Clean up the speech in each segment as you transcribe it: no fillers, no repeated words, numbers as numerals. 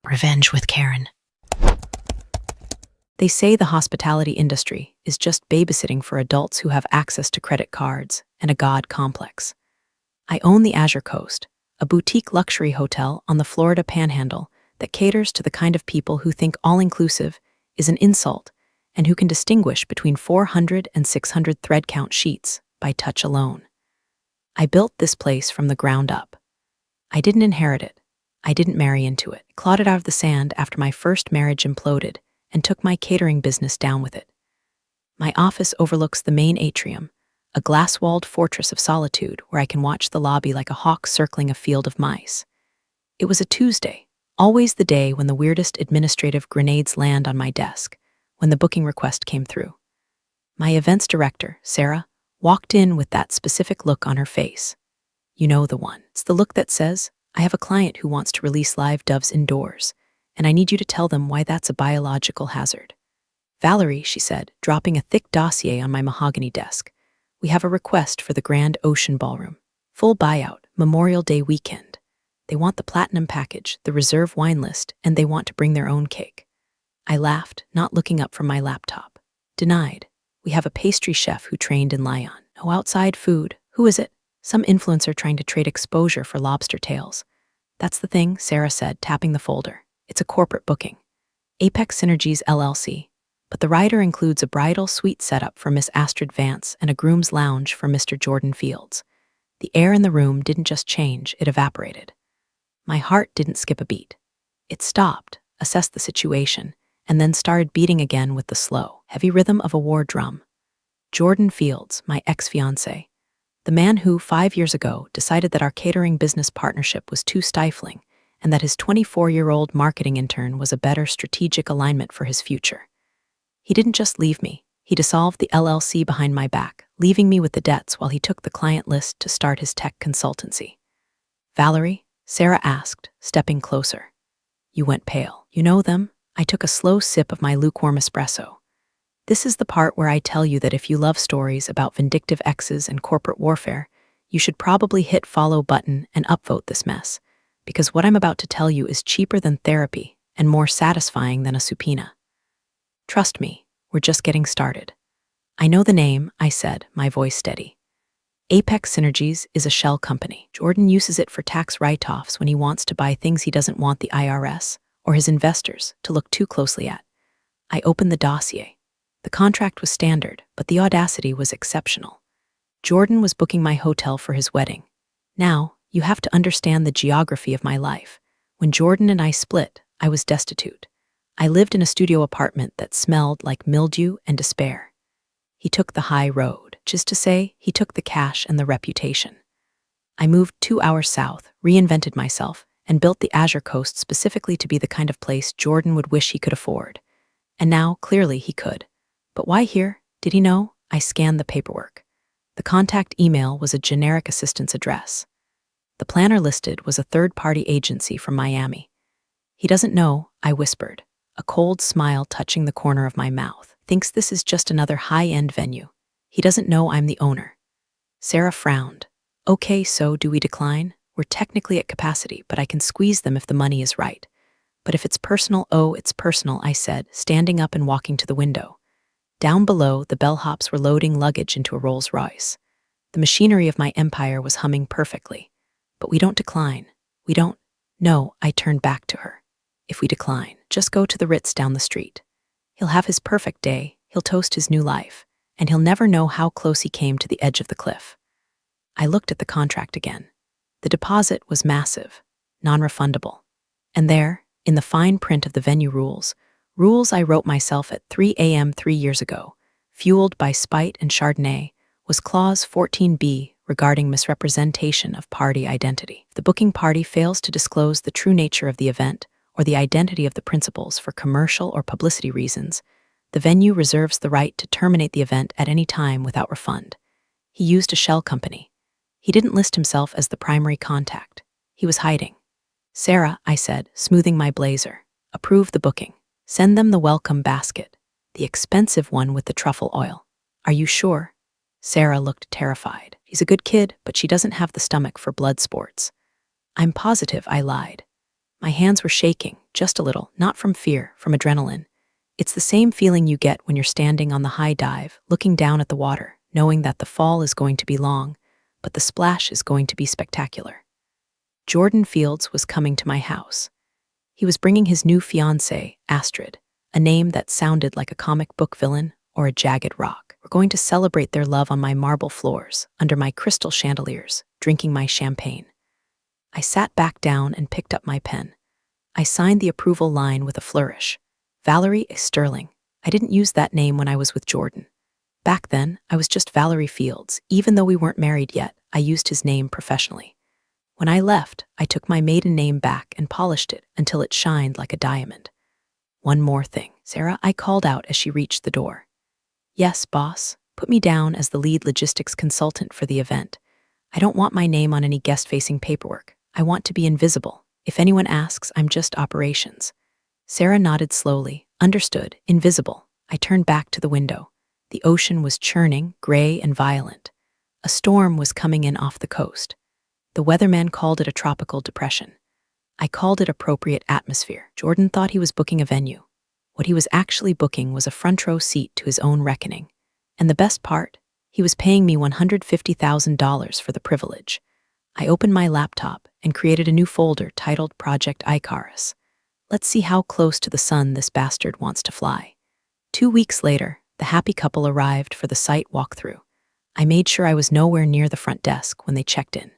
Revenge with Karen. They say the hospitality industry is just babysitting for adults who have access to credit cards and a god complex. I own the Azure Coast, a boutique luxury hotel on the Florida Panhandle that caters to the kind of people who think all-inclusive is an insult and who can distinguish between 400 and 600 thread count sheets by touch alone. I built this place from the ground up. I didn't inherit it. I didn't marry into it. Clawed it out of the sand after my first marriage imploded and took my catering business down with it. My office overlooks the main atrium, a glass-walled fortress of solitude where I can watch the lobby like a hawk circling a field of mice. It was a Tuesday, always the day when the weirdest administrative grenades land on my desk, when the booking request came through. My events director, Sarah, walked in with that specific look on her face. You know the one. It's the look that says, I have a client who wants to release live doves indoors, and I need you to tell them why that's a biological hazard. Valerie, she said, dropping a thick dossier on my mahogany desk, we have a request for the Grand Ocean Ballroom. Full buyout, Memorial Day weekend. They want the platinum package, the reserve wine list, and they want to bring their own cake. I laughed, not looking up from my laptop. Denied. We have a pastry chef who trained in Lyon. No outside food. Who is it? Some influencer trying to trade exposure for lobster tails. That's the thing, Sarah said, tapping the folder. It's a corporate booking. Apex Synergies LLC. But the rider includes a bridal suite setup for Miss Astrid Vance and a groom's lounge for Mr. Jordan Fields. The air in the room didn't just change, it evaporated. My heart didn't skip a beat. It stopped, assessed the situation, and then started beating again with the slow, heavy rhythm of a war drum. Jordan Fields, my ex-fiancé. The man who, 5 years ago, decided that our catering business partnership was too stifling and that his 24-year-old marketing intern was a better strategic alignment for his future. He didn't just leave me. He dissolved the LLC behind my back, leaving me with the debts while he took the client list to start his tech consultancy. Valerie, Sarah asked, stepping closer. You went pale. You know them? I took a slow sip of my lukewarm espresso. This is the part where I tell you that if you love stories about vindictive exes and corporate warfare, you should probably hit follow button and upvote this mess, because what I'm about to tell you is cheaper than therapy and more satisfying than a subpoena. Trust me, we're just getting started. I know the name, I said, my voice steady. Apex Synergies is a shell company. Jordan uses it for tax write-offs when he wants to buy things he doesn't want the IRS or his investors to look too closely at. I opened the dossier. The contract was standard, but the audacity was exceptional. Jordan was booking my hotel for his wedding. Now, you have to understand the geography of my life. When Jordan and I split, I was destitute. I lived in a studio apartment that smelled like mildew and despair. He took the high road, which is to say, he took the cash and the reputation. I moved 2 hours south, reinvented myself, and built the Azure Coast specifically to be the kind of place Jordan would wish he could afford. And now, clearly, he could. But why here? Did he know? I scanned the paperwork. The contact email was a generic assistant's address. The planner listed was a third-party agency from Miami. He doesn't know, I whispered, a cold smile touching the corner of my mouth. Thinks this is just another high-end venue. He doesn't know I'm the owner. Sarah frowned. Okay, so do we decline? We're technically at capacity, but I can squeeze them if the money is right. But if it's personal, oh, it's personal, I said, standing up and walking to the window. Down below, the bellhops were loading luggage into a Rolls-Royce. The machinery of my empire was humming perfectly. But we don't decline. We don't. No, I turned back to her. If we decline, just go to the Ritz down the street. He'll have his perfect day, he'll toast his new life, and he'll never know how close he came to the edge of the cliff. I looked at the contract again. The deposit was massive, non-refundable. And there, in the fine print of the venue rules I wrote myself at 3 a.m. 3 years ago, fueled by spite and Chardonnay, was Clause 14b regarding misrepresentation of party identity. If the booking party fails to disclose the true nature of the event or the identity of the principals for commercial or publicity reasons, the venue reserves the right to terminate the event at any time without refund. He used a shell company. He didn't list himself as the primary contact. He was hiding. Sarah, I said, smoothing my blazer, approve the booking. Send them the welcome basket, the expensive one with the truffle oil. Are you sure? Sarah looked terrified. She's a good kid, but she doesn't have the stomach for blood sports. I'm positive, I lied. My hands were shaking, just a little, not from fear, from adrenaline. It's the same feeling you get when you're standing on the high dive, looking down at the water, knowing that the fall is going to be long, but the splash is going to be spectacular. Jordan Fields was coming to my house. He was bringing his new fiancée, Astrid, a name that sounded like a comic book villain or a jagged rock. We're going to celebrate their love on my marble floors, under my crystal chandeliers, drinking my champagne. I sat back down and picked up my pen. I signed the approval line with a flourish. Valerie Sterling. I didn't use that name when I was with Jordan. Back then, I was just Valerie Fields. Even though we weren't married yet, I used his name professionally. When I left, I took my maiden name back and polished it until it shined like a diamond. One more thing, Sarah, I called out as she reached the door. Yes, boss. Put me down as the lead logistics consultant for the event. I don't want my name on any guest-facing paperwork. I want to be invisible. If anyone asks, I'm just operations. Sarah nodded slowly. Understood. Invisible. I turned back to the window. The ocean was churning, gray and violent. A storm was coming in off the coast. The weatherman called it a tropical depression. I called it appropriate atmosphere. Jordan thought he was booking a venue. What he was actually booking was a front row seat to his own reckoning. And the best part, he was paying me $150,000 for the privilege. I opened my laptop and created a new folder titled Project Icarus. Let's see how close to the sun this bastard wants to fly. 2 weeks later, the happy couple arrived for the site walkthrough. I made sure I was nowhere near the front desk when they checked in.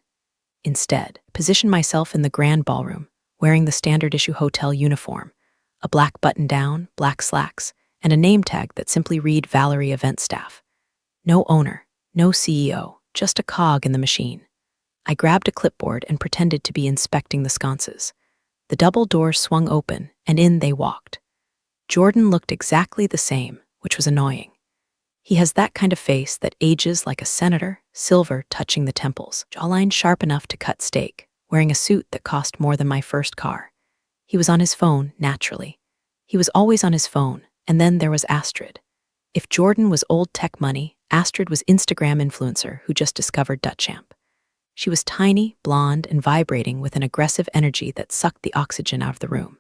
Instead, positioned myself in the grand ballroom, wearing the standard issue hotel uniform, a black button-down, black slacks, and a name tag that simply read Valerie Event Staff. No owner, no CEO, just a cog in the machine. I grabbed a clipboard and pretended to be inspecting the sconces. The double doors swung open, and in they walked. Jordan looked exactly the same, which was annoying. He has that kind of face that ages like a senator, silver touching the temples, jawline sharp enough to cut steak, wearing a suit that cost more than my first car. He was on his phone, naturally. He was always on his phone, and then there was Astrid. If Jordan was old tech money, Astrid was Instagram influencer who just discovered Dutchamp. She was tiny, blonde, and vibrating with an aggressive energy that sucked the oxygen out of the room.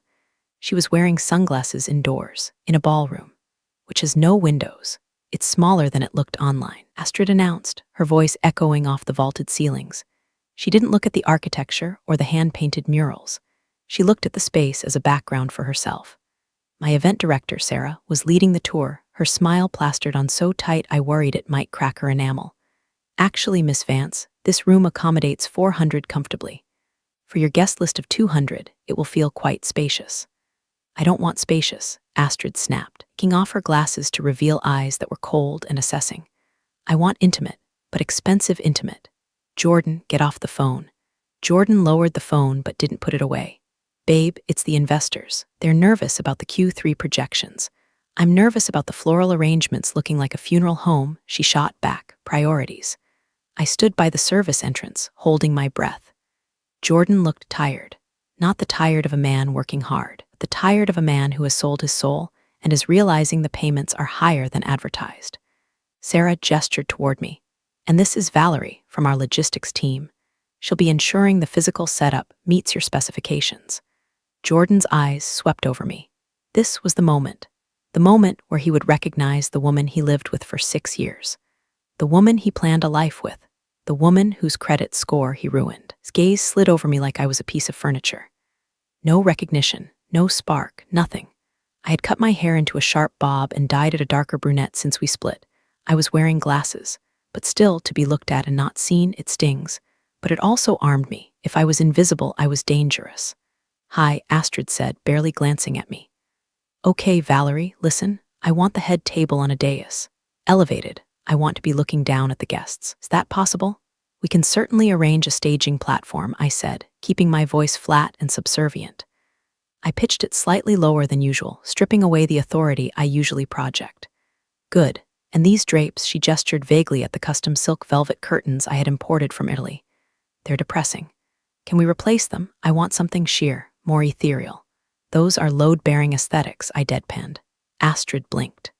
She was wearing sunglasses indoors, in a ballroom, which has no windows. It's smaller than it looked online, Astrid announced, her voice echoing off the vaulted ceilings. She didn't look at the architecture or the hand-painted murals. She looked at the space as a background for herself. My event director, Sarah, was leading the tour, her smile plastered on so tight I worried it might crack her enamel. Actually, Miss Vance, this room accommodates 400 comfortably. For your guest list of 200, it will feel quite spacious. I don't want spacious, Astrid snapped, taking off her glasses to reveal eyes that were cold and assessing. I want intimate, but expensive intimate. Jordan, get off the phone. Jordan lowered the phone but didn't put it away. Babe, it's the investors. They're nervous about the Q3 projections. I'm nervous about the floral arrangements looking like a funeral home. She shot back. Priorities. I stood by the service entrance, holding my breath. Jordan looked tired. Not the tired of a man working hard, but the tired of a man who has sold his soul and is realizing the payments are higher than advertised. Sarah gestured toward me. And this is Valerie from our logistics team. She'll be ensuring the physical setup meets your specifications. Jordan's eyes swept over me. This was the moment where he would recognize the woman he lived with for 6 years. The woman he planned a life with. The woman whose credit score he ruined. His gaze slid over me like I was a piece of furniture. No recognition, no spark, nothing. I had cut my hair into a sharp bob and dyed it a darker brunette since we split. I was wearing glasses, but still to be looked at and not seen, it stings. But it also armed me. If I was invisible, I was dangerous. Hi, Astrid said, barely glancing at me. Okay, Valerie, listen. I want the head table on a dais. Elevated. I want to be looking down at the guests. Is that possible? We can certainly arrange a staging platform, I said, keeping my voice flat and subservient. I pitched it slightly lower than usual, stripping away the authority I usually project. Good. And these drapes, she gestured vaguely at the custom silk velvet curtains I had imported from Italy. They're depressing. Can we replace them? I want something sheer, more ethereal. Those are load-bearing aesthetics, I deadpanned. Astrid blinked.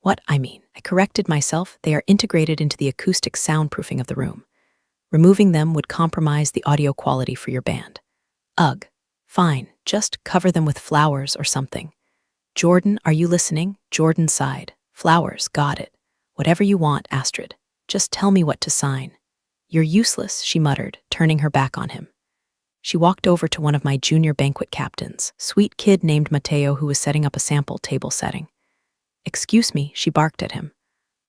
What, I corrected myself, they are integrated into the acoustic soundproofing of the room. Removing them would compromise the audio quality for your band. Ugh. Fine, Just cover them with flowers or something. Jordan, are you listening? Jordan sighed. Flowers, got it. Whatever you want, Astrid. Just tell me what to sign. You're useless, she muttered, turning her back on him. She walked over to one of my junior banquet captains, sweet kid named Mateo who was setting up a sample table setting. Excuse me, she barked at him.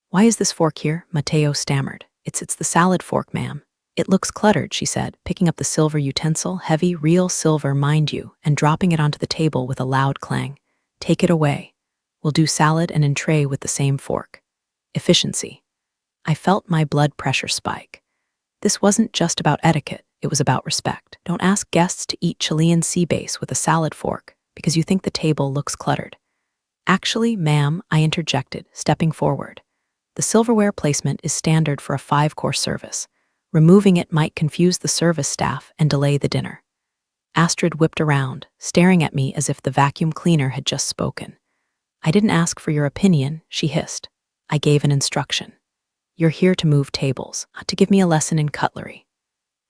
Why is this fork here? Mateo stammered. It's the salad fork, ma'am. It looks cluttered, she said, picking up the silver utensil, heavy, real silver, mind you, and dropping it onto the table with a loud clang. Take it away. We'll do salad and entree with the same fork. Efficiency. I felt my blood pressure spike. This wasn't just about etiquette, it was about respect. Don't ask guests to eat Chilean sea bass with a salad fork because you think the table looks cluttered. Actually, ma'am, I interjected, stepping forward. The silverware placement is standard for a 5-course service. Removing it might confuse the service staff and delay the dinner. Astrid whipped around, staring at me as if the vacuum cleaner had just spoken. I didn't ask for your opinion, she hissed. I gave an instruction. You're here to move tables, not to give me a lesson in cutlery.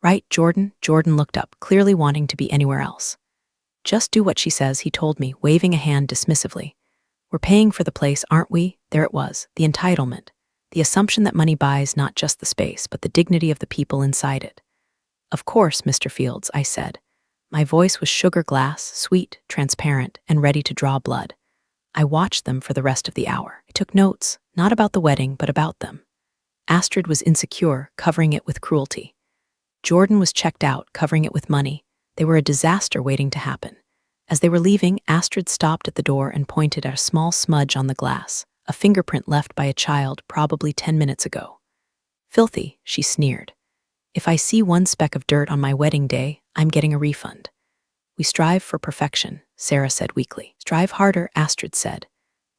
Right, Jordan? Jordan looked up, clearly wanting to be anywhere else. Just do what she says, he told me, waving a hand dismissively. We're paying for the place, aren't we? There it was, the entitlement. The assumption that money buys not just the space, but the dignity of the people inside it. Of course, Mr. Fields, I said. My voice was sugar glass, sweet, transparent, and ready to draw blood. I watched them for the rest of the hour. I took notes, not about the wedding, but about them. Astrid was insecure, covering it with cruelty. Jordan was checked out, covering it with money. They were a disaster waiting to happen. As they were leaving, Astrid stopped at the door and pointed at a small smudge on the glass, a fingerprint left by a child probably 10 minutes ago. Filthy, she sneered. If I see one speck of dirt on my wedding day, I'm getting a refund. We strive for perfection, Sarah said weakly. Strive harder, Astrid said.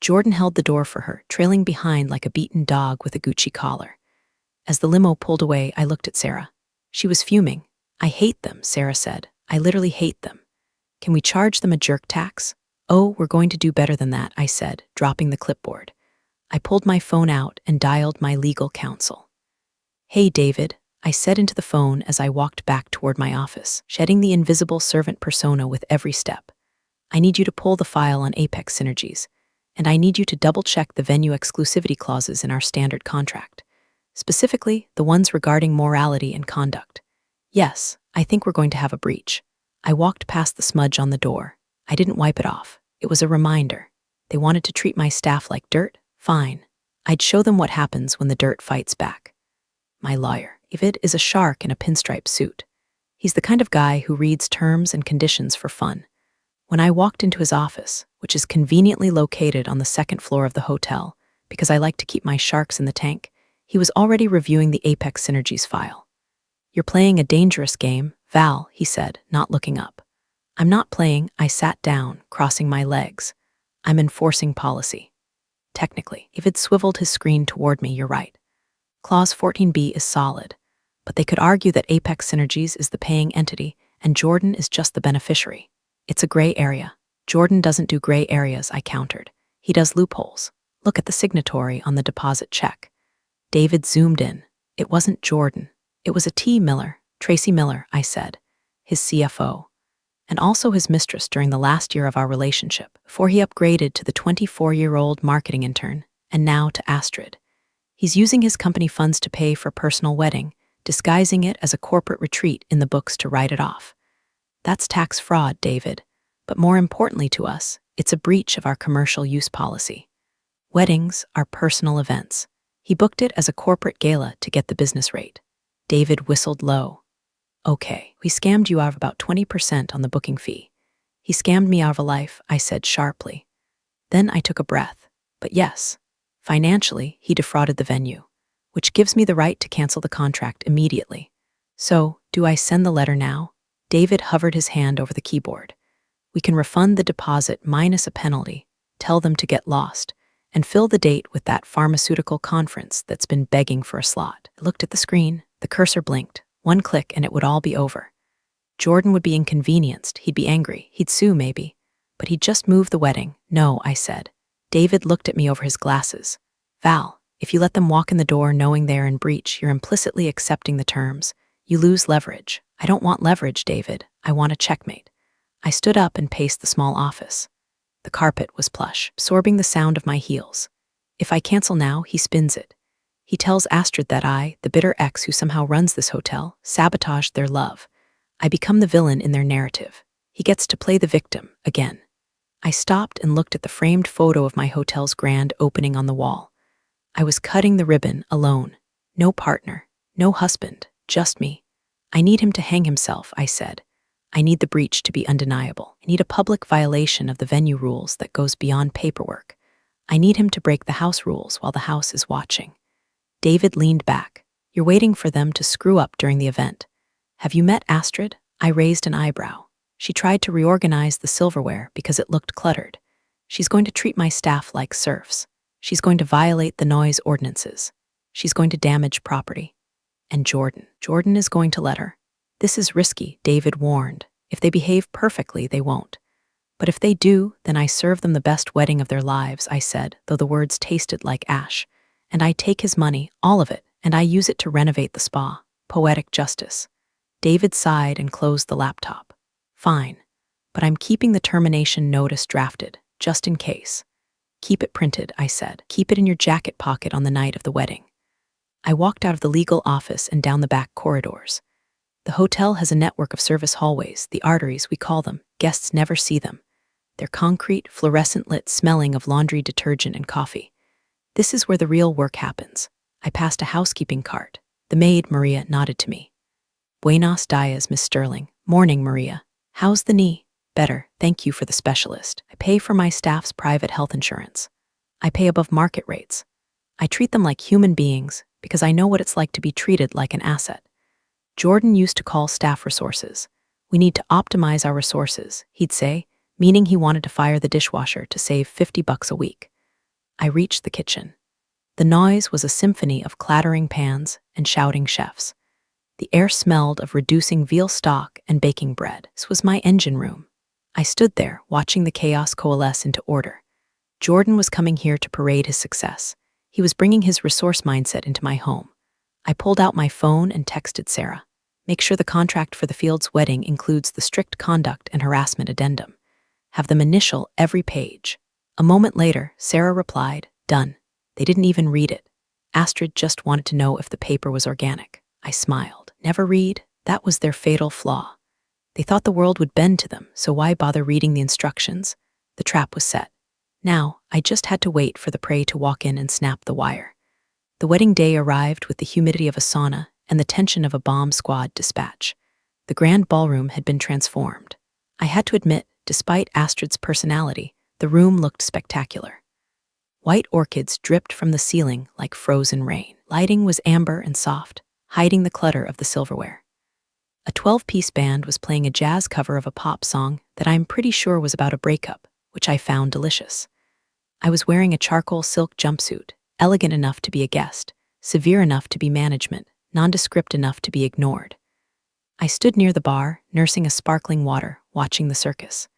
Jordan held the door for her, trailing behind like a beaten dog with a Gucci collar. As the limo pulled away, I looked at Sarah. She was fuming. I hate them, Sarah said. I literally hate them. Can we charge them a jerk tax? Oh, we're going to do better than that, I said, dropping the clipboard. I pulled my phone out and dialed my legal counsel. Hey, David, I said into the phone as I walked back toward my office, shedding the invisible servant persona with every step. I need you to pull the file on Apex Synergies, and I need you to double-check the venue exclusivity clauses in our standard contract, specifically the ones regarding morality and conduct. Yes, I think we're going to have a breach. I walked past the smudge on the door. I didn't wipe it off. It was a reminder. They wanted to treat my staff like dirt? Fine. I'd show them what happens when the dirt fights back. My lawyer, David, is a shark in a pinstripe suit. He's the kind of guy who reads terms and conditions for fun. When I walked into his office, which is conveniently located on the 2nd floor of the hotel, because I like to keep my sharks in the tank, he was already reviewing the Apex Synergies file. You're playing a dangerous game, Val, he said, not looking up. I'm not playing, I sat down, crossing my legs. I'm enforcing policy. Technically, David swiveled his screen toward me, you're right. Clause 14b is solid, but they could argue that Apex Synergies is the paying entity and Jordan is just the beneficiary. It's a gray area. Jordan doesn't do gray areas, I countered. He does loopholes. Look at the signatory on the deposit check. David zoomed in. It wasn't Jordan. It was a T. Miller, Tracy Miller, I said, his CFO, and also his mistress during the last year of our relationship, before he upgraded to the 24-year-old marketing intern, and now to Astrid. He's using his company funds to pay for a personal wedding, disguising it as a corporate retreat in the books to write it off. That's tax fraud, David. But more importantly to us, it's a breach of our commercial use policy. Weddings are personal events. He booked it as a corporate gala to get the business rate. David whistled low. Okay, we scammed you out of about 20% on the booking fee. He scammed me out of a life, I said sharply. Then I took a breath. But yes, financially, he defrauded the venue, which gives me the right to cancel the contract immediately. So, do I send the letter now? David hovered his hand over the keyboard. We can refund the deposit minus a penalty, tell them to get lost, and fill the date with that pharmaceutical conference that's been begging for a slot. I looked at the screen. The cursor blinked. One click and it would all be over. Jordan would be inconvenienced. He'd be angry. He'd sue, maybe. But he'd just move the wedding. No, I said. David looked at me over his glasses. Val, if you let them walk in the door knowing they're in breach, you're implicitly accepting the terms. You lose leverage. I don't want leverage, David. I want a checkmate. I stood up and paced the small office. The carpet was plush, absorbing the sound of my heels. If I cancel now, he spins it. He tells Astrid that I, the bitter ex who somehow runs this hotel, sabotaged their love. I become the villain in their narrative. He gets to play the victim, again. I stopped and looked at the framed photo of my hotel's grand opening on the wall. I was cutting the ribbon, alone. No partner, no husband, just me. I need him to hang himself, I said. I need the breach to be undeniable. I need a public violation of the venue rules that goes beyond paperwork. I need him to break the house rules while the house is watching. David leaned back. You're waiting for them to screw up during the event. Have you met Astrid? I raised an eyebrow. She tried to reorganize the silverware because it looked cluttered. She's going to treat my staff like serfs. She's going to violate the noise ordinances. She's going to damage property. And Jordan is going to let her. This is risky, David warned. If they behave perfectly, they won't. But if they do, then I serve them the best wedding of their lives, I said, though the words tasted like ash. And I take his money, all of it, and I use it to renovate the spa. Poetic justice. David sighed and closed the laptop. Fine, but I'm keeping the termination notice drafted, just in case. Keep it printed, I said. Keep it in your jacket pocket on the night of the wedding. I walked out of the legal office and down the back corridors. The hotel has a network of service hallways, the arteries, we call them. Guests never see them. They're concrete, fluorescent-lit, smelling of laundry detergent and coffee. This is where the real work happens. I passed a housekeeping cart. The maid, Maria, nodded to me. Buenos dias, Miss Sterling. Morning, Maria. How's the knee? Better, thank you for the specialist. I pay for my staff's private health insurance. I pay above market rates. I treat them like human beings because I know what it's like to be treated like an asset. Jordan used to call staff resources. We need to optimize our resources, he'd say, meaning he wanted to fire the dishwasher to save $50 a week. I reached the kitchen. The noise was a symphony of clattering pans and shouting chefs. The air smelled of reducing veal stock and baking bread. This was my engine room. I stood there, watching the chaos coalesce into order. Jordan was coming here to parade his success. He was bringing his resource mindset into my home. I pulled out my phone and texted Sarah. Make sure the contract for the Fields' wedding includes the strict conduct and harassment addendum. Have them initial every page. A moment later, Sarah replied, done. They didn't even read it. Astrid just wanted to know if the paper was organic. I smiled. Never read? That was their fatal flaw. They thought the world would bend to them, so why bother reading the instructions? The trap was set. Now, I just had to wait for the prey to walk in and snap the wire. The wedding day arrived with the humidity of a sauna and the tension of a bomb squad dispatch. The grand ballroom had been transformed. I had to admit, despite Astrid's personality, the room looked spectacular. White orchids dripped from the ceiling like frozen rain. Lighting was amber and soft, hiding the clutter of the silverware. A 12-piece band was playing a jazz cover of a pop song that I'm pretty sure was about a breakup, which I found delicious. I was wearing a charcoal silk jumpsuit, elegant enough to be a guest, severe enough to be management, nondescript enough to be ignored. I stood near the bar, nursing a sparkling water, watching the circus.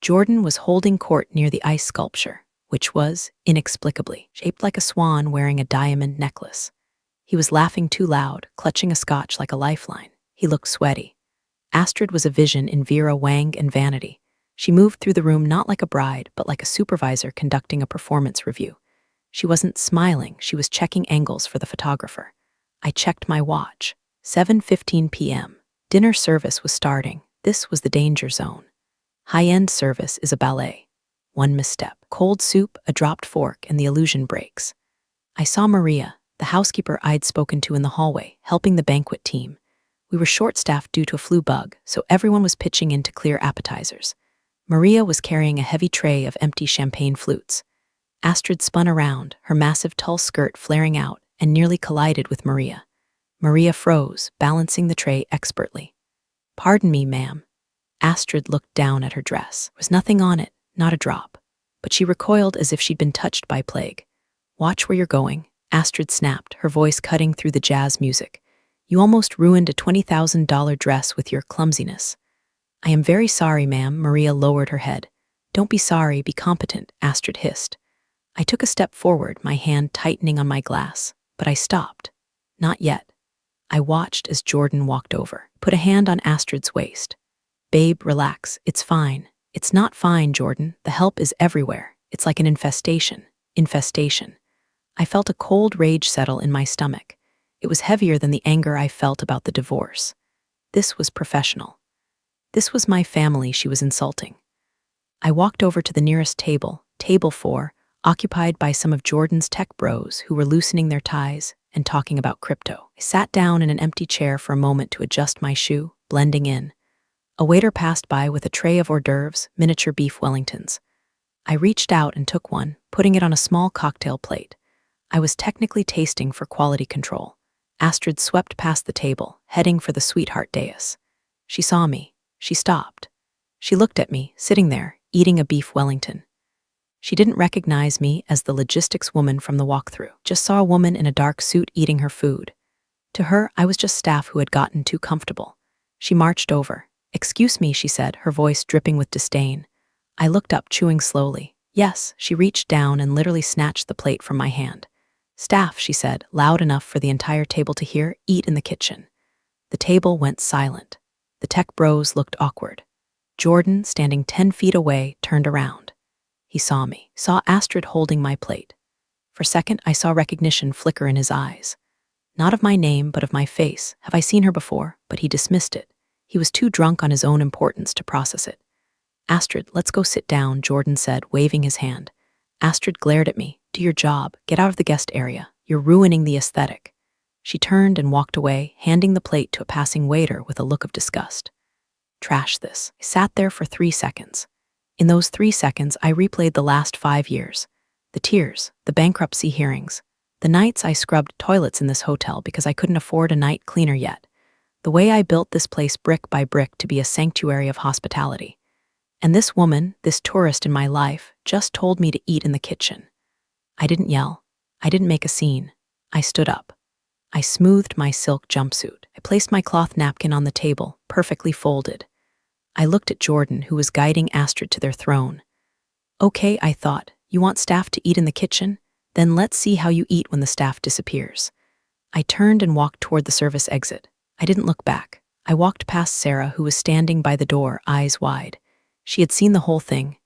Jordan was holding court near the ice sculpture, which was, inexplicably, shaped like a swan wearing a diamond necklace. He was laughing too loud, clutching a scotch like a lifeline. He looked sweaty. Astrid was a vision in Vera Wang and Vanity. She moved through the room not like a bride, but like a supervisor conducting a performance review. She wasn't smiling, she was checking angles for the photographer. I checked my watch. 7:15 p.m. Dinner service was starting. This was the danger zone. High-end service is a ballet. One misstep. Cold soup, a dropped fork, and the illusion breaks. I saw Maria, the housekeeper I'd spoken to in the hallway, helping the banquet team. We were short-staffed due to a flu bug, so everyone was pitching in to clear appetizers. Maria was carrying a heavy tray of empty champagne flutes. Astrid spun around, her massive tulle skirt flaring out, and nearly collided with Maria. Maria froze, balancing the tray expertly. Pardon me, ma'am. Astrid looked down at her dress. There was nothing on it, not a drop. But she recoiled as if she'd been touched by plague. Watch where you're going, Astrid snapped, her voice cutting through the jazz music. You almost ruined a $20,000 dress with your clumsiness. I am very sorry, ma'am, Maria lowered her head. Don't be sorry, be competent, Astrid hissed. I took a step forward, my hand tightening on my glass, but I stopped. Not yet. I watched as Jordan walked over, put a hand on Astrid's waist. Babe, relax. It's fine. It's not fine, Jordan. The help is everywhere. It's like an infestation. Infestation. I felt a cold rage settle in my stomach. It was heavier than the anger I felt about the divorce. This was professional. This was my family she was insulting. I walked over to the nearest table, table 4, occupied by some of Jordan's tech bros who were loosening their ties and talking about crypto. I sat down in an empty chair for a moment to adjust my shoe, blending in. A waiter passed by with a tray of hors d'oeuvres, miniature beef Wellingtons. I reached out and took one, putting it on a small cocktail plate. I was technically tasting for quality control. Astrid swept past the table, heading for the sweetheart dais. She saw me. She stopped. She looked at me, sitting there, eating a beef Wellington. She didn't recognize me as the logistics woman from the walkthrough, just saw a woman in a dark suit eating her food. To her, I was just staff who had gotten too comfortable. She marched over. "Excuse me," she said, her voice dripping with disdain. I looked up, chewing slowly. "Yes," she reached down and literally snatched the plate from my hand. "Staff," she said, loud enough for the entire table to hear, "eat in the kitchen." The table went silent. The tech bros looked awkward. Jordan, standing 10 feet away, turned around. He saw me, saw Astrid holding my plate. For a second, I saw recognition flicker in his eyes. Not of my name, but of my face. Have I seen her before? But he dismissed it. He was too drunk on his own importance to process it. "Astrid, let's go sit down," Jordan said, waving his hand. Astrid glared at me. "Do your job. Get out of the guest area. You're ruining the aesthetic." She turned and walked away, handing the plate to a passing waiter with a look of disgust. Trash this. I sat there for 3 seconds. In those 3 seconds, I replayed the last 5 years. The tears, the bankruptcy hearings, the nights I scrubbed toilets in this hotel because I couldn't afford a night cleaner yet. The way I built this place brick by brick to be a sanctuary of hospitality. And this woman, this tourist in my life, just told me to eat in the kitchen. I didn't yell. I didn't make a scene. I stood up. I smoothed my silk jumpsuit. I placed my cloth napkin on the table, perfectly folded. I looked at Jordan, who was guiding Astrid to their throne. "Okay," I thought, "you want staff to eat in the kitchen? Then let's see how you eat when the staff disappears." I turned and walked toward the service exit. I didn't look back. I walked past Sarah, who was standing by the door, eyes wide. She had seen the whole thing.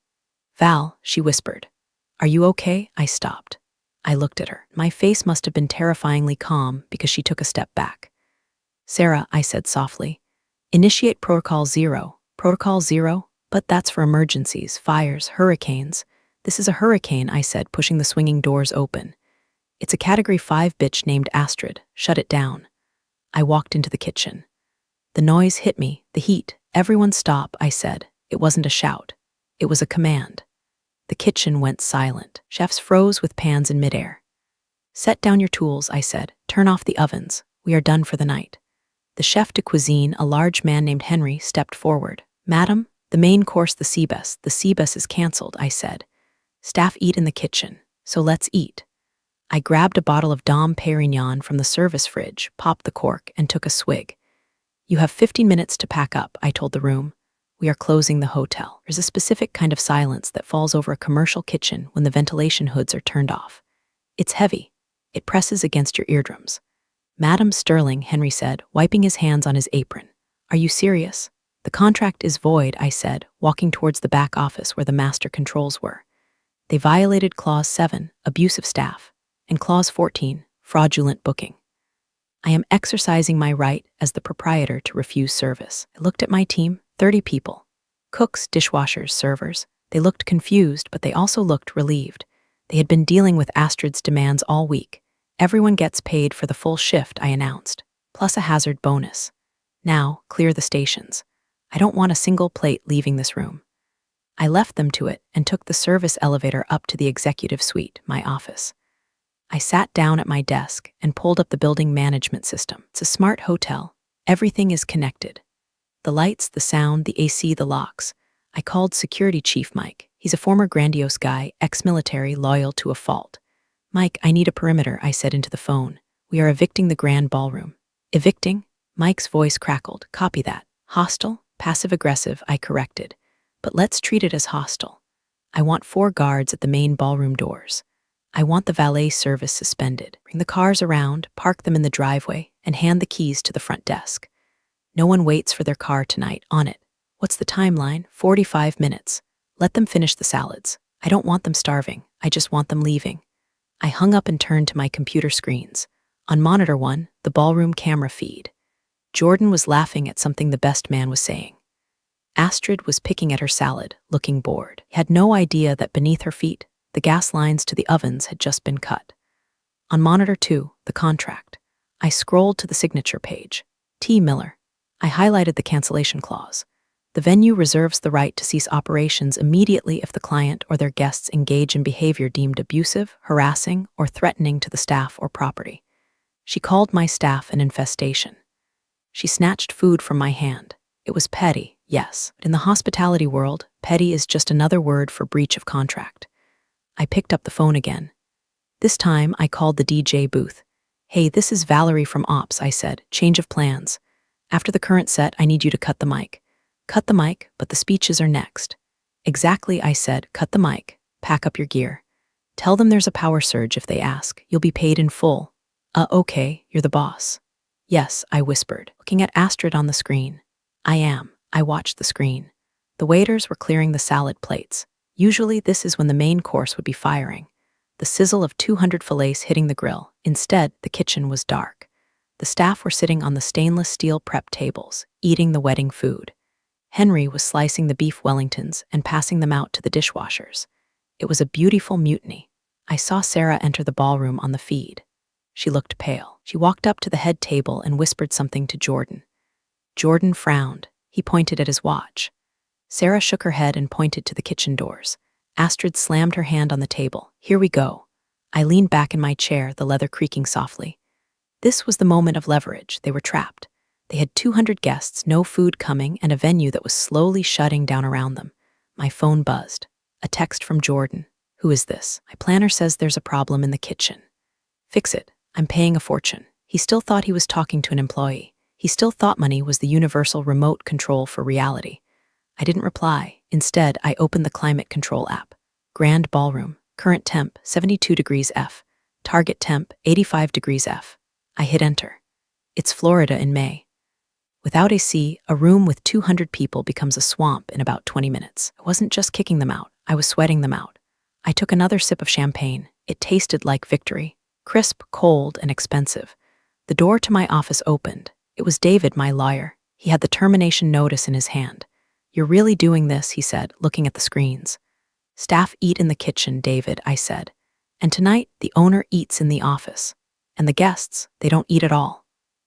"Val," she whispered. "Are you okay?" I stopped. I looked at her. My face must have been terrifyingly calm because she took a step back. "Sarah," I said softly, "initiate Protocol 0. Protocol 0? But that's for emergencies, fires, hurricanes." "This is a hurricane," I said, pushing the swinging doors open. "It's a Category 5 bitch named Astrid. Shut it down." I walked into the kitchen. The noise hit me, the heat. "Everyone stop," I said. It wasn't a shout. It was a command. The kitchen went silent. Chefs froze with pans in midair. "Set down your tools," I said. "Turn off the ovens. We are done for the night." The chef de cuisine, a large man named Henry, stepped forward. "Madam, the main course, the Cebus is canceled," I said. "Staff eat in the kitchen, so let's eat." I grabbed a bottle of Dom Perignon from the service fridge, popped the cork, and took a swig. "You have 15 minutes to pack up," I told the room. "We are closing the hotel." There's a specific kind of silence that falls over a commercial kitchen when the ventilation hoods are turned off. It's heavy. It presses against your eardrums. "Madam Sterling," Henry said, wiping his hands on his apron. "Are you serious?" "The contract is void," I said, walking towards the back office where the master controls were. "They violated Clause 7, abuse of staff, and Clause 14, fraudulent booking. I am exercising my right as the proprietor to refuse service." I looked at my team, 30 people. Cooks, dishwashers, servers. They looked confused, but they also looked relieved. They had been dealing with Astrid's demands all week. "Everyone gets paid for the full shift," I announced, plus a hazard bonus. "Now, clear the stations. I don't want a single plate leaving this room." I left them to it and took the service elevator up to the executive suite, my office. I sat down at my desk and pulled up the building management system. It's a smart hotel. Everything is connected. The lights, the sound, the AC, the locks. I called security chief Mike. He's a former grandiose guy, ex-military, loyal to a fault. "Mike, I need a perimeter," I said into the phone. "We are evicting the grand ballroom." "Evicting?" Mike's voice crackled. "Copy that. Hostile? Passive-aggressive," I corrected. "But let's treat it as hostile. I want 4 guards at the main ballroom doors. I want the valet service suspended. Bring the cars around, park them in the driveway, and hand the keys to the front desk. No one waits for their car tonight. On it. What's the timeline? 45 minutes. Let them finish the salads. I don't want them starving. I just want them leaving. I hung up and turned to my computer screens. On monitor 1, the ballroom camera feed. Jordan was laughing at something the best man was saying. Astrid was picking at her salad, looking bored. He had no idea that beneath her feet, the gas lines to the ovens had just been cut. On monitor 2, the contract. I scrolled to the signature page. T. Miller. I highlighted the cancellation clause. The venue reserves the right to cease operations immediately if the client or their guests engage in behavior deemed abusive, harassing, or threatening to the staff or property. She called my staff an infestation. She snatched food from my hand. It was petty, yes, but in the hospitality world, petty is just another word for breach of contract. I picked up the phone again. This time, I called the DJ booth. Hey, this is Valerie from Ops, I said. Change of plans. After the current set, I need you to cut the mic. Cut the mic, but the speeches are next. Exactly, I said. Cut the mic. Pack up your gear. Tell them there's a power surge if they ask. You'll be paid in full. Okay, you're the boss. Yes, I whispered, looking at Astrid on the screen. I am. I watched the screen. The waiters were clearing the salad plates. Usually, this is when the main course would be firing. The sizzle of 200 fillets hitting the grill. Instead, the kitchen was dark. The staff were sitting on the stainless steel prep tables, eating the wedding food. Henry was slicing the beef Wellingtons and passing them out to the dishwashers. It was a beautiful mutiny. I saw Sarah enter the ballroom on the feed. She looked pale. She walked up to the head table and whispered something to Jordan. Jordan frowned. He pointed at his watch. Sarah shook her head and pointed to the kitchen doors. Astrid slammed her hand on the table. Here we go. I leaned back in my chair, the leather creaking softly. This was the moment of leverage. They were trapped. They had 200 guests, no food coming, and a venue that was slowly shutting down around them. My phone buzzed. A text from Jordan. Who is this? My planner says there's a problem in the kitchen. Fix it. I'm paying a fortune. He still thought he was talking to an employee. He still thought money was the universal remote control for reality. I didn't reply. Instead, I opened the climate control app. Grand Ballroom. Current temp, 72 degrees F. Target temp, 85 degrees F. I hit enter. It's Florida in May. Without AC, a room with 200 people becomes a swamp in about 20 minutes. I wasn't just kicking them out. I was sweating them out. I took another sip of champagne. It tasted like victory. Crisp, cold, and expensive. The door to my office opened. It was David, my lawyer. He had the termination notice in his hand. You're really doing this, he said, looking at the screens. Staff eat in the kitchen, David, I said. And tonight, the owner eats in the office. And the guests, they don't eat at all.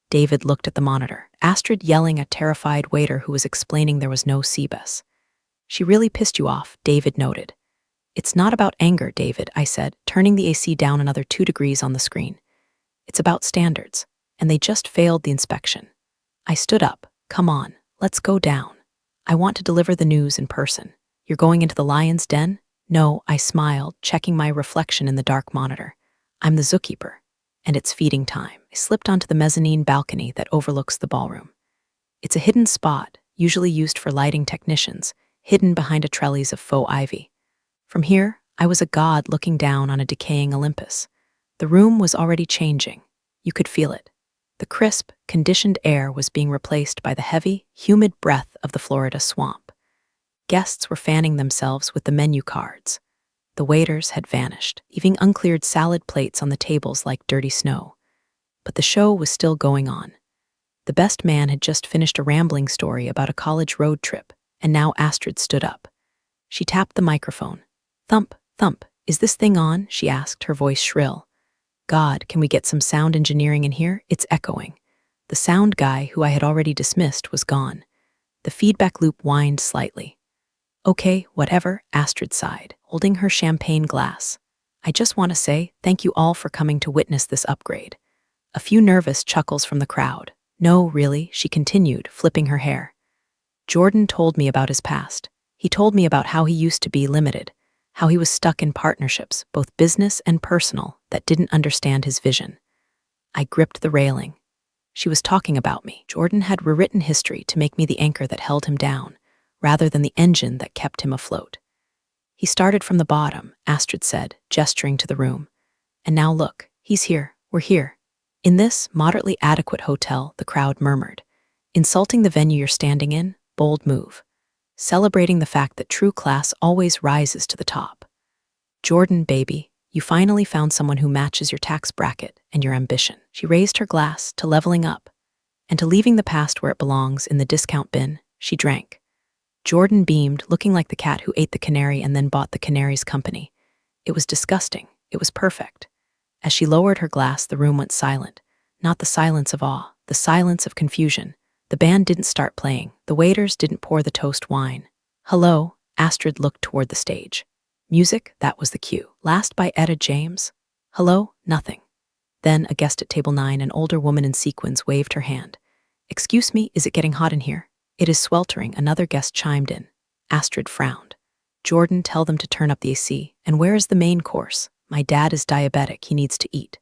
David looked at the monitor. Astrid yelling at a terrified waiter who was explaining there was no CBES. She really pissed you off, David noted. It's not about anger, David, I said, turning the AC down another 2 degrees on the screen. It's about standards, and they just failed the inspection. I stood up. Come on, let's go down. I want to deliver the news in person. You're going into the lion's den? No, I smiled, checking my reflection in the dark monitor. I'm the zookeeper, and it's feeding time. I slipped onto the mezzanine balcony that overlooks the ballroom. It's a hidden spot, usually used for lighting technicians, hidden behind a trellis of faux ivy. From here, I was a god looking down on a decaying Olympus. The room was already changing. You could feel it. The crisp, conditioned air was being replaced by the heavy, humid breath of the Florida swamp. Guests were fanning themselves with the menu cards. The waiters had vanished, leaving uncleared salad plates on the tables like dirty snow. But the show was still going on. The best man had just finished a rambling story about a college road trip, and now Astrid stood up. She tapped the microphone. Thump, thump, is this thing on? She asked, her voice shrill. God, can we get some sound engineering in here? It's echoing. The sound guy, who I had already dismissed, was gone. The feedback loop whined slightly. Okay, whatever, Astrid sighed, holding her champagne glass. I just want to say thank you all for coming to witness this upgrade. A few nervous chuckles from the crowd. No, really, she continued, flipping her hair. Jordan told me about his past. He told me about how he used to be limited, how he was stuck in partnerships, both business and personal, that didn't understand his vision. I gripped the railing. She was talking about me. Jordan had rewritten history to make me the anchor that held him down, rather than the engine that kept him afloat. He started from the bottom, Astrid said, gesturing to the room. And now look, he's here, we're here. In this moderately adequate hotel, the crowd murmured. Insulting the venue you're standing in? Bold move. celebrating the fact that true class always rises to the top. Jordan, baby, you finally found someone who matches your tax bracket and your ambition. She raised her glass to leveling up, and to leaving the past where it belongs in the discount bin. She drank. Jordan beamed, looking like the cat who ate the canary and then bought the canary's company. It was disgusting. It was perfect. As she lowered her glass, the room went silent. Not the silence of awe, the silence of confusion. The band didn't start playing. The waiters didn't pour the toast wine. Hello, Astrid looked toward the stage. Music, that was the cue. Last by Etta James. Hello, nothing. Then a guest at table 9, an older woman in sequins, waved her hand. Excuse me, is it getting hot in here? It is sweltering, another guest chimed in. Astrid frowned. Jordan, tell them to turn up the AC. And where is the main course? My dad is diabetic, he needs to eat.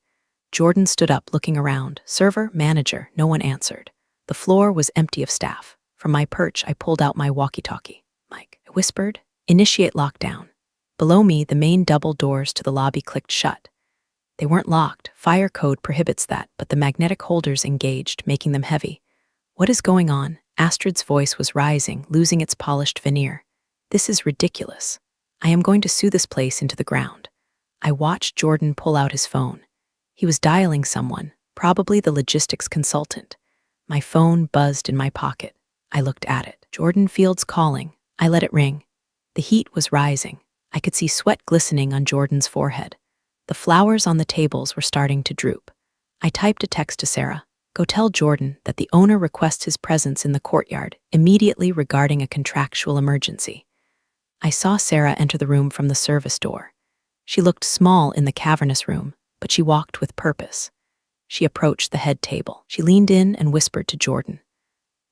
Jordan stood up, looking around. Server, manager, no one answered. The floor was empty of staff. From my perch, I pulled out my walkie-talkie. Mike, I whispered, initiate lockdown. Below me, the main double doors to the lobby clicked shut. They weren't locked. Fire code prohibits that, but the magnetic holders engaged, making them heavy. What is going on? Astrid's voice was rising, losing its polished veneer. This is ridiculous. I am going to sue this place into the ground. I watched Jordan pull out his phone. He was dialing someone, probably the logistics consultant. My phone buzzed in my pocket. I looked at it. Jordan Field's calling. I let it ring. The heat was rising. I could see sweat glistening on Jordan's forehead. The flowers on the tables were starting to droop. I typed a text to Sarah. Go tell Jordan that the owner requests his presence in the courtyard immediately regarding a contractual emergency. I saw Sarah enter the room from the service door. She looked small in the cavernous room, but she walked with purpose. She approached the head table. She leaned in and whispered to Jordan.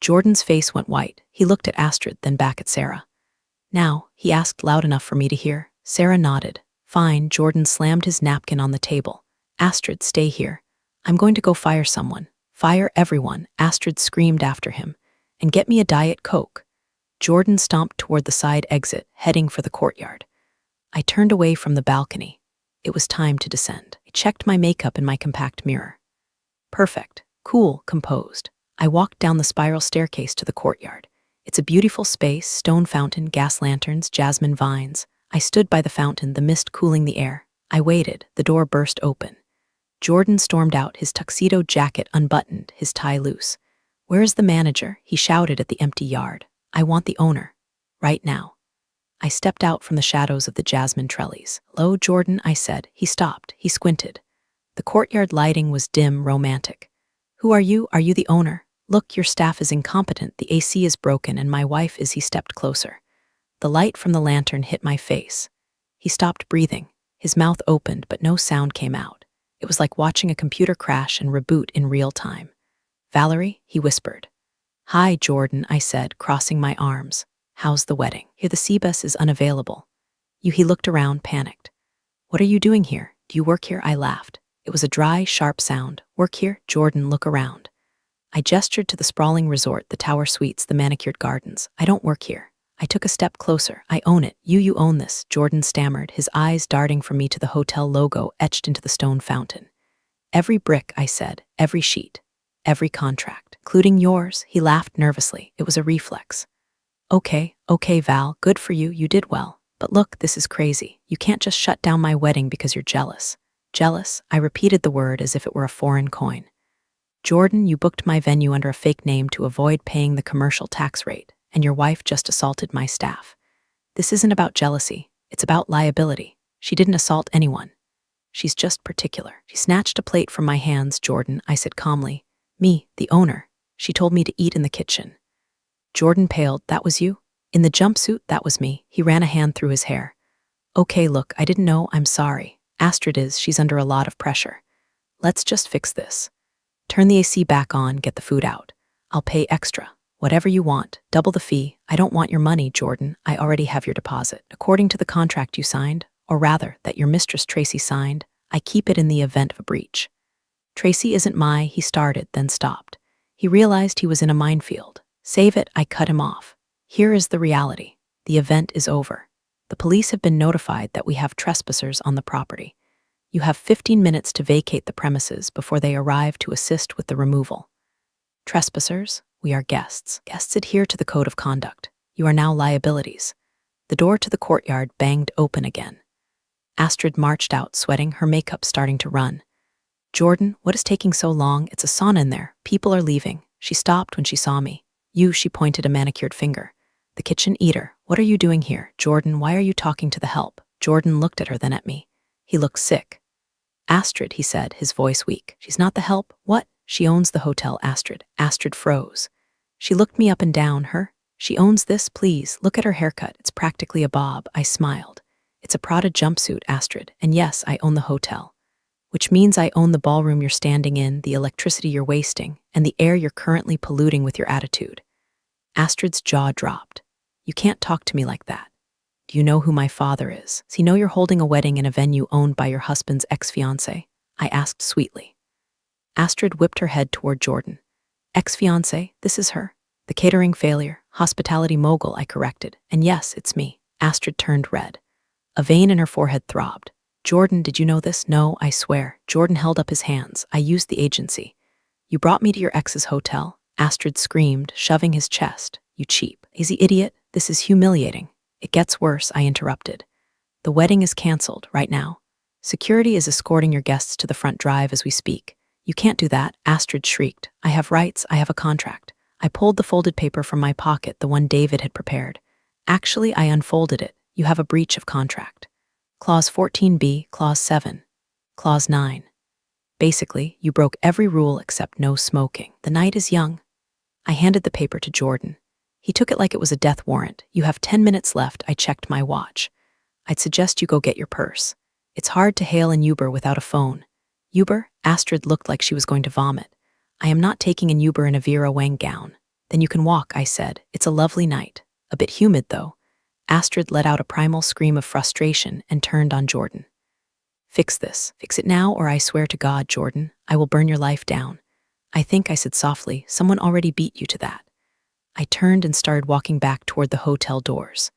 Jordan's face went white. He looked at Astrid, then back at Sarah. Now, he asked loud enough for me to hear. Sarah nodded. Fine. Jordan slammed his napkin on the table. Astrid, stay here. I'm going to go fire someone. Fire everyone, Astrid screamed after him. And get me a Diet Coke. Jordan stomped toward the side exit, heading for the courtyard. I turned away from the balcony. It was time to descend. I checked my makeup in my compact mirror. Perfect, cool, composed. I walked down the spiral staircase to the courtyard. It's a beautiful space, stone fountain, gas lanterns, jasmine vines. I stood by the fountain, the mist cooling the air. I waited. The door burst open. Jordan stormed out, his tuxedo jacket unbuttoned, his tie loose. Where is the manager? He shouted at the empty yard. I want the owner. Right now. I stepped out from the shadows of the jasmine trellis. Hello, Jordan, I said. He stopped. He squinted. The courtyard lighting was dim, romantic. Who are you? Are you the owner? Look, your staff is incompetent. The AC is broken and my wife is. He stepped closer. The light from the lantern hit my face. He stopped breathing. His mouth opened, but no sound came out. It was like watching a computer crash and reboot in real time. Valerie, he whispered. Hi, Jordan, I said, crossing my arms. How's the wedding? Here, the C-bus is unavailable. He looked around, panicked. What are you doing here? Do you work here? I laughed. It was a dry, sharp sound. Work here? Jordan, look around. I gestured to the sprawling resort, the tower suites, the manicured gardens. I don't work here. I took a step closer. I own it. You own this, Jordan stammered, his eyes darting from me to the hotel logo etched into the stone fountain. Every brick, I said, every sheet, every contract, including yours. He laughed nervously. It was a reflex. Okay, Val, good for you. You did well. But look, this is crazy. You can't just shut down my wedding because you're jealous. Jealous? I repeated the word as if it were a foreign coin. Jordan, you booked my venue under a fake name to avoid paying the commercial tax rate. And your wife just assaulted my staff. This isn't about jealousy. It's about liability. She didn't assault anyone. She's just particular. She snatched a plate from my hands, Jordan, I said calmly. Me, the owner. She told me to eat in the kitchen. Jordan paled. That was you? In the jumpsuit, that was me. He ran a hand through his hair. Okay, look, I didn't know. I'm sorry. Astrid is. She's under a lot of pressure. Let's just fix this. Turn the AC back on, get the food out. I'll pay extra. Whatever you want, double the fee. I don't want your money, Jordan. I already have your deposit. According to the contract you signed, or rather, that your mistress Tracy signed, I keep it in the event of a breach. Tracy isn't he started, then stopped. He realized he was in a minefield. Save it, I cut him off. Here is the reality. The event is over. The police have been notified that we have trespassers on the property. You have 15 minutes to vacate the premises before they arrive to assist with the removal. Trespassers? We are guests. Guests adhere to the code of conduct. You are now liabilities. The door to the courtyard banged open again. Astrid marched out, sweating, her makeup starting to run. Jordan, what is taking so long? It's a sauna in there. People are leaving. She stopped when she saw me. You, she pointed a manicured finger. The kitchen eater. What are you doing here? Jordan, why are you talking to the help? Jordan looked at her, then at me. He looked sick. Astrid, he said, his voice weak. She's not the help? What? She owns the hotel, Astrid. Astrid froze. She looked me up and down. Her? She owns this, please. Look at her haircut. It's practically a bob. I smiled. It's a Prada jumpsuit, Astrid. And yes, I own the hotel. Which means I own the ballroom you're standing in, the electricity you're wasting, and the air you're currently polluting with your attitude. Astrid's jaw dropped. You can't talk to me like that. Do you know who my father is? Does he know you're holding a wedding in a venue owned by your husband's ex-fiancé? I asked sweetly. Astrid whipped her head toward Jordan. Ex-fiancé? This is her. The catering failure, hospitality mogul, I corrected. And yes, it's me. Astrid turned red. A vein in her forehead throbbed. Jordan, did you know this? No, I swear. Jordan held up his hands. I used the agency. You brought me to your ex's hotel? Astrid screamed, shoving his chest. You cheap. Easy idiot. This is humiliating. It gets worse, I interrupted. The wedding is canceled right now. Security is escorting your guests to the front drive as we speak. You can't do that, Astrid shrieked. I have rights, I have a contract. I pulled the folded paper from my pocket, the one David had prepared. Actually, I unfolded it. You have a breach of contract. Clause 14b, Clause 7, Clause 9. Basically, you broke every rule except no smoking. The night is young. I handed the paper to Jordan. He took it like it was a death warrant. You have 10 minutes left. I checked my watch. I'd suggest you go get your purse. It's hard to hail an Uber without a phone. Uber? Astrid looked like she was going to vomit. I am not taking an Uber in a Vera Wang gown. Then you can walk, I said. It's a lovely night. A bit humid, though. Astrid let out a primal scream of frustration and turned on Jordan. Fix this. Fix it now, or I swear to God, Jordan, I will burn your life down. I think, I said softly, someone already beat you to that. I turned and started walking back toward the hotel doors.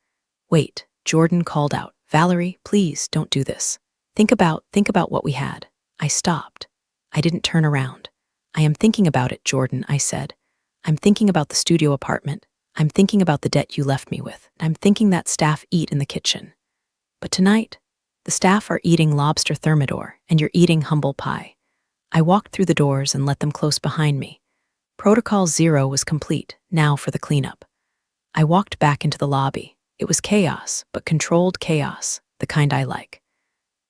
Wait, Jordan called out. Valerie, please, don't do this. Think about what we had. I stopped. I didn't turn around. I am thinking about it, Jordan, I said. I'm thinking about the studio apartment. I'm thinking about the debt you left me with. I'm thinking that staff eat in the kitchen. But tonight, the staff are eating lobster thermidor, and you're eating humble pie. I walked through the doors and let them close behind me. Protocol 0 was complete, now for the cleanup. I walked back into the lobby. It was chaos, but controlled chaos, the kind I like.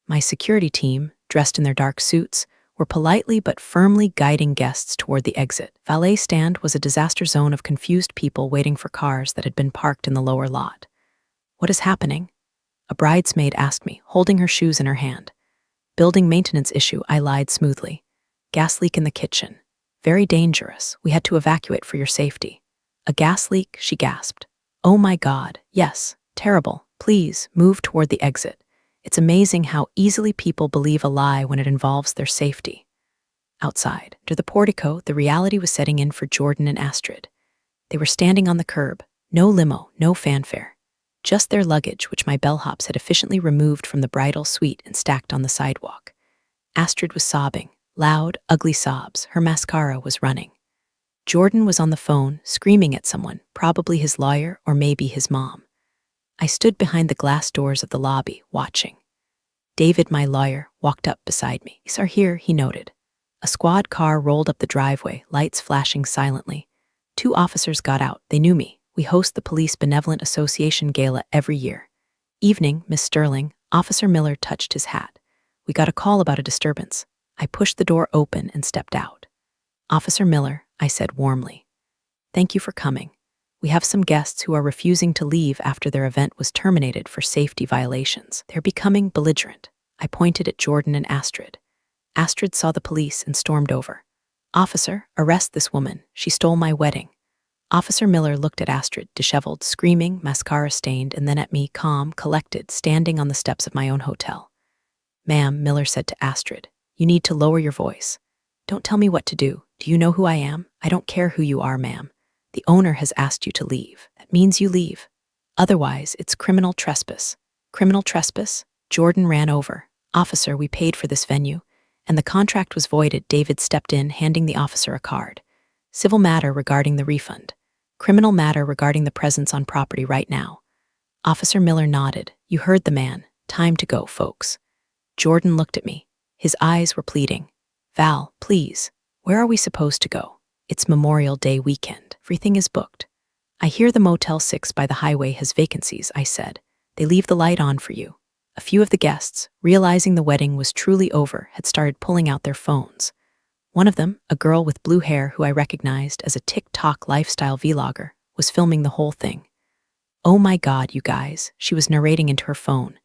My security team, dressed in their dark suits, were politely but firmly guiding guests toward the exit. Valet stand was a disaster zone of confused people waiting for cars that had been parked in the lower lot. What is happening? A bridesmaid asked me, holding her shoes in her hand. Building maintenance issue, I lied smoothly. Gas leak in the kitchen. Very dangerous. We had to evacuate for your safety. A gas leak? She gasped. Oh my God, yes, terrible. Please, move toward the exit. It's amazing how easily people believe a lie when it involves their safety. Outside, under the portico, the reality was setting in for Jordan and Astrid. They were standing on the curb. No limo, no fanfare. Just their luggage, which my bellhops had efficiently removed from the bridal suite and stacked on the sidewalk. Astrid was sobbing. Loud, ugly sobs. Her mascara was running. Jordan was on the phone, screaming at someone, probably his lawyer or maybe his mom. I stood behind the glass doors of the lobby, watching. David, my lawyer, walked up beside me. "Police are here," he noted. A squad car rolled up the driveway, lights flashing silently. 2 officers got out. They knew me. We host the Police Benevolent Association Gala every year. Evening, Miss Sterling. Officer Miller touched his hat. We got a call about a disturbance. I pushed the door open and stepped out. Officer Miller, I said warmly. Thank you for coming. We have some guests who are refusing to leave after their event was terminated for safety violations. They're becoming belligerent. I pointed at Jordan and Astrid. Astrid saw the police and stormed over. Officer, arrest this woman. She stole my wedding. Officer Miller looked at Astrid, disheveled, screaming, mascara stained, and then at me, calm, collected, standing on the steps of my own hotel. Ma'am, Miller said to Astrid, you need to lower your voice. Don't tell me what to do. Do you know who I am? I don't care who you are, ma'am. The owner has asked you to leave. That means you leave. Otherwise, it's criminal trespass. Criminal trespass? Jordan ran over. Officer, we paid for this venue. And the contract was voided. David stepped in, handing the officer a card. Civil matter regarding the refund. Criminal matter regarding the presence on property right now. Officer Miller nodded. You heard the man. Time to go, folks. Jordan looked at me. His eyes were pleading. Val, please. Where are we supposed to go? It's Memorial Day weekend. Everything is booked. I hear the Motel 6 by the highway has vacancies, I said. They leave the light on for you. A few of the guests, realizing the wedding was truly over, had started pulling out their phones. One of them, a girl with blue hair who I recognized as a TikTok lifestyle vlogger, was filming the whole thing. Oh my God, you guys, she was narrating into her phone.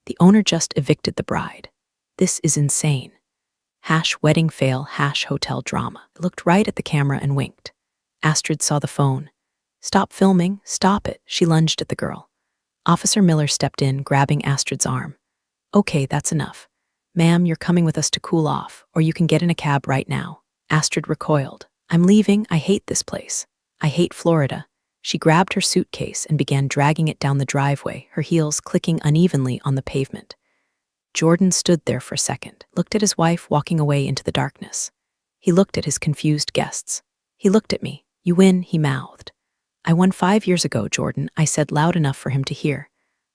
The owner just evicted the bride. This is insane. #wedding fail #hotel drama. I looked right at the camera and winked. Astrid saw the phone. Stop filming, stop it, she lunged at the girl. Officer Miller stepped in, grabbing Astrid's arm. Okay, that's enough. Ma'am, you're coming with us to cool off, or you can get in a cab right now. Astrid recoiled. I'm leaving, I hate this place. I hate Florida. She grabbed her suitcase and began dragging it down the driveway, her heels clicking unevenly on the pavement. Jordan stood there for a second, looked at his wife walking away into the darkness. He looked at his confused guests. He looked at me. You win, he mouthed. I won 5 years ago, Jordan, I said loud enough for him to hear.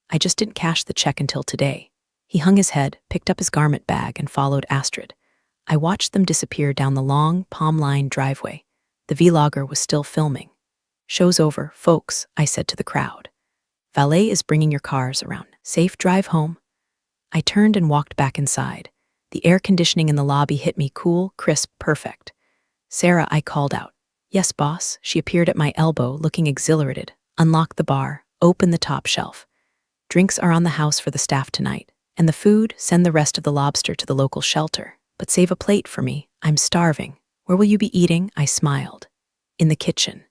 I just didn't cash the check until today. He hung his head, picked up his garment bag, and followed Astrid. I watched them disappear down the long, palm-lined driveway. The vlogger was still filming. Show's over, folks, I said to the crowd. Valet is bringing your cars around. Safe drive home. I turned and walked back inside. The air conditioning in the lobby hit me cool, crisp, perfect. Sarah, I called out. Yes, boss. She appeared at my elbow, looking exhilarated. Unlock the bar. Open the top shelf. Drinks are on the house for the staff tonight. And the food, send the rest of the lobster to the local shelter. But save a plate for me. I'm starving. Where will you be eating? I smiled. In the kitchen.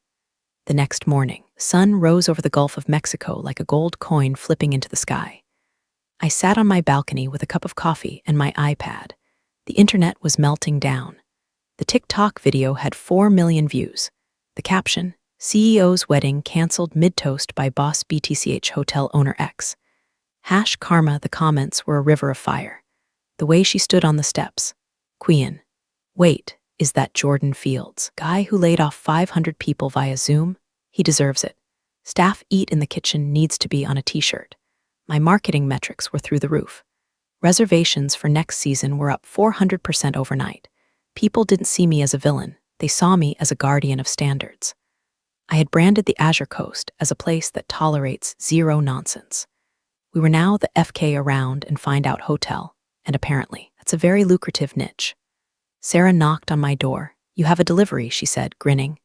The next morning, the sun rose over the Gulf of Mexico like a gold coin flipping into the sky. I sat on my balcony with a cup of coffee and my iPad. The internet was melting down. The TikTok video had 4 million views. The caption, CEO's wedding canceled mid-toast by boss BTCH hotel owner X. #karma, the comments were a river of fire. The way she stood on the steps. Queen. Wait, is that Jordan Fields? Guy who laid off 500 people via Zoom? He deserves it. Staff eat in the kitchen needs to be on a t-shirt. My marketing metrics were through the roof. Reservations for next season were up 400% overnight. People didn't see me as a villain. They saw me as a guardian of standards. I had branded the Azure Coast as a place that tolerates zero nonsense. We were now the FK around and find out hotel, and apparently, that's a very lucrative niche. Sarah knocked on my door. You have a delivery, she said, grinning.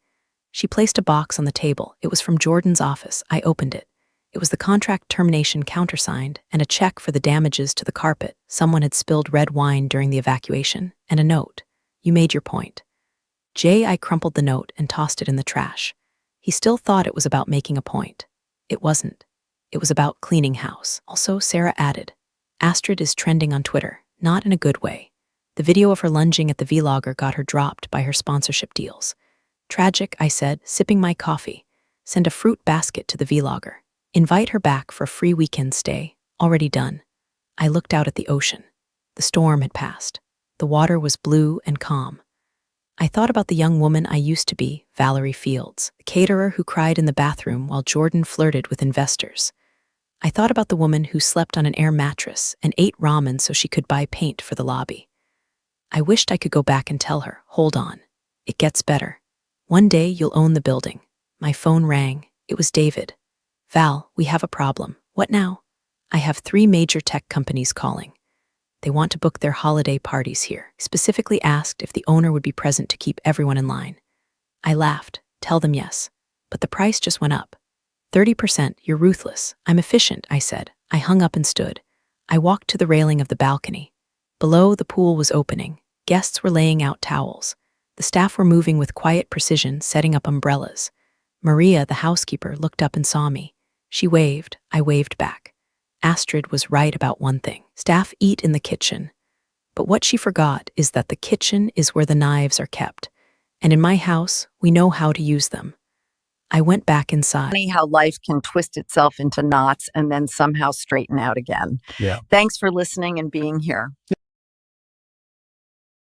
She placed a box on the table. It was from Jordan's office. I opened it. It was the contract termination countersigned and a check for the damages to the carpet. Someone had spilled red wine during the evacuation, and a note. You made your point. I crumpled the note and tossed it in the trash. He still thought it was about making a point. It wasn't. It was about cleaning house. Also, Sarah added, Astrid is trending on Twitter, not in a good way. The video of her lunging at the vlogger got her dropped by her sponsorship deals. Tragic, I said, sipping my coffee. Send a fruit basket to the vlogger. Invite her back for a free weekend stay. Already done. I looked out at the ocean. The storm had passed. The water was blue and calm. I thought about the young woman I used to be, Valerie Fields, the caterer who cried in the bathroom while Jordan flirted with investors. I thought about the woman who slept on an air mattress and ate ramen so she could buy paint for the lobby. I wished I could go back and tell her, hold on. It gets better. One day you'll own the building. My phone rang. It was David. Val, we have a problem. What now? I have 3 major tech companies calling. They want to book their holiday parties here. Specifically asked if the owner would be present to keep everyone in line. I laughed. Tell them yes. But the price just went up. 30%, you're ruthless. I'm efficient, I said. I hung up and stood. I walked to the railing of the balcony. Below, the pool was opening. Guests were laying out towels. The staff were moving with quiet precision, setting up umbrellas. Maria, the housekeeper, looked up and saw me. She waved. I waved back. Astrid was right about one thing. Staff eat in the kitchen. But what she forgot is that the kitchen is where the knives are kept. And in my house, we know how to use them. I went back inside. Funny how life can twist itself into knots and then somehow straighten out again. Yeah. Thanks for listening and being here.